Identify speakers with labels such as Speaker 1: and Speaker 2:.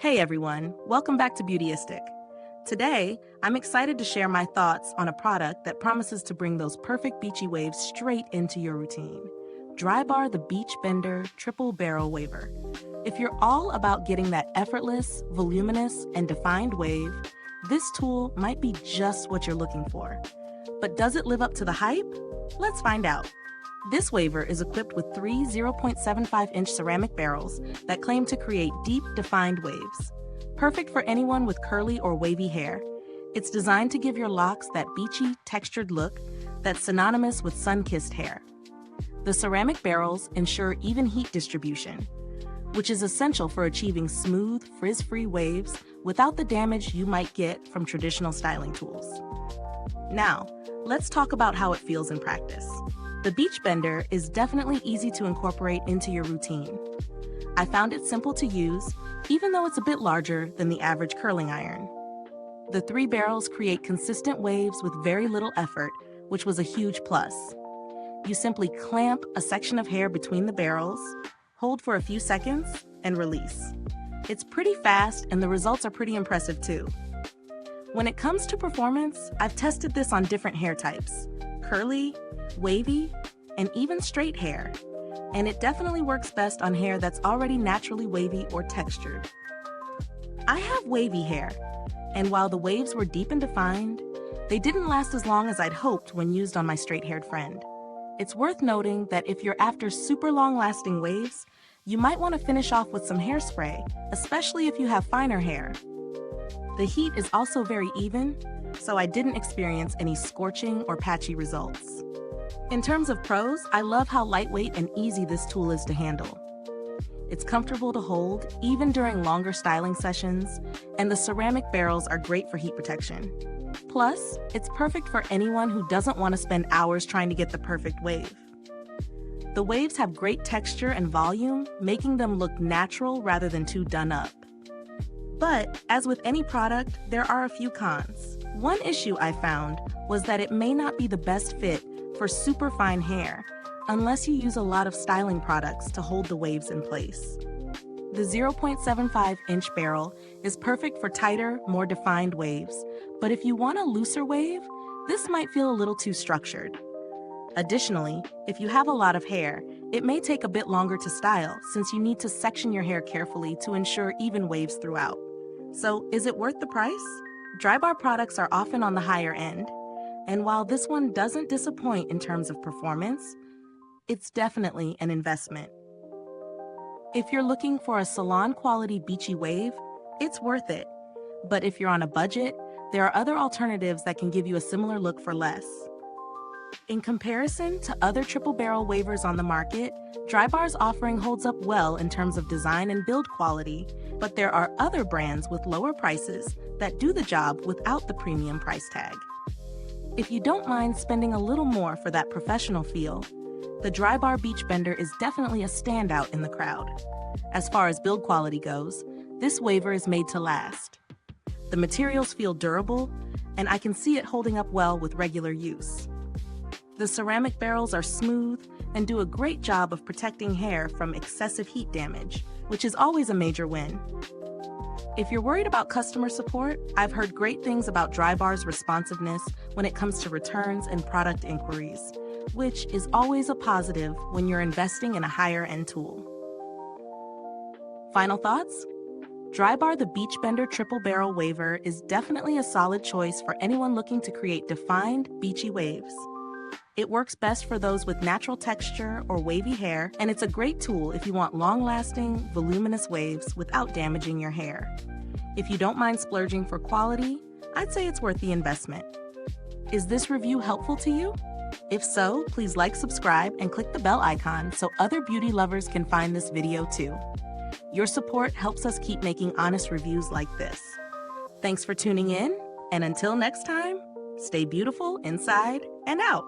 Speaker 1: Hey everyone, welcome back to Beautyistic. Today, I'm excited to share my thoughts on a product that promises to bring those perfect beachy waves straight into your routine. Drybar the Beach Bender Triple Barrel Waver. If you're all about getting that effortless, voluminous, and defined wave, this tool might be just what you're looking for. But does it live up to the hype? Let's find out. This waver is equipped with three 0.75-inch ceramic barrels that claim to create deep, defined waves. Perfect for anyone with curly or wavy hair. It's designed to give your locks that beachy, textured look that's synonymous with sun-kissed hair. The ceramic barrels ensure even heat distribution, which is essential for achieving smooth, frizz-free waves without the damage you might get from traditional styling tools. Now, let's talk about how it feels in practice. The Beach Bender is definitely easy to incorporate into your routine. I found it simple to use, even though it's a bit larger than the average curling iron. The three barrels create consistent waves with very little effort, which was a huge plus. You simply clamp a section of hair between the barrels, hold for a few seconds, and release. It's pretty fast, and the results are pretty impressive too. When it comes to performance, I've tested this on different hair types: curly, wavy, and even straight hair. And it definitely works best on hair that's already naturally wavy or textured. I have wavy hair, and while the waves were deep and defined, they didn't last as long as I'd hoped when used on my straight-haired friend. It's worth noting that if you're after super long-lasting waves, you might want to finish off with some hairspray, especially if you have finer hair. The heat is also very even, so I didn't experience any scorching or patchy results. In terms of pros, I love how lightweight and easy this tool is to handle. It's comfortable to hold, even during longer styling sessions, and the ceramic barrels are great for heat protection. Plus, it's perfect for anyone who doesn't want to spend hours trying to get the perfect wave. The waves have great texture and volume, making them look natural rather than too done up. But, as with any product, there are a few cons. One issue I found was that it may not be the best fit for super fine hair, unless you use a lot of styling products to hold the waves in place. The 0.75-inch barrel is perfect for tighter, more defined waves, but if you want a looser wave, this might feel a little too structured. Additionally, if you have a lot of hair, it may take a bit longer to style since you need to section your hair carefully to ensure even waves throughout. So, is it worth the price? Drybar products are often on the higher end, and while this one doesn't disappoint in terms of performance, it's definitely an investment. If you're looking for a salon-quality beachy wave, it's worth it. But if you're on a budget, there are other alternatives that can give you a similar look for less. In comparison to other triple barrel wavers on the market, Drybar's offering holds up well in terms of design and build quality, but there are other brands with lower prices that do the job without the premium price tag. If you don't mind spending a little more for that professional feel, the Drybar Beach Bender is definitely a standout in the crowd. As far as build quality goes, this waver is made to last. The materials feel durable, and I can see it holding up well with regular use. The ceramic barrels are smooth and do a great job of protecting hair from excessive heat damage, which is always a major win. If you're worried about customer support, I've heard great things about Drybar's responsiveness when it comes to returns and product inquiries, which is always a positive when you're investing in a higher-end tool. Final thoughts? Drybar the Beach Bender Triple Barrel Waver is definitely a solid choice for anyone looking to create defined, beachy waves. It works best for those with natural texture or wavy hair, and it's a great tool if you want long-lasting, voluminous waves without damaging your hair. If you don't mind splurging for quality, I'd say it's worth the investment. Is this review helpful to you? If so, please like, subscribe, and click the bell icon so other beauty lovers can find this video too. Your support helps us keep making honest reviews like this. Thanks for tuning in, and until next time, stay beautiful inside and out.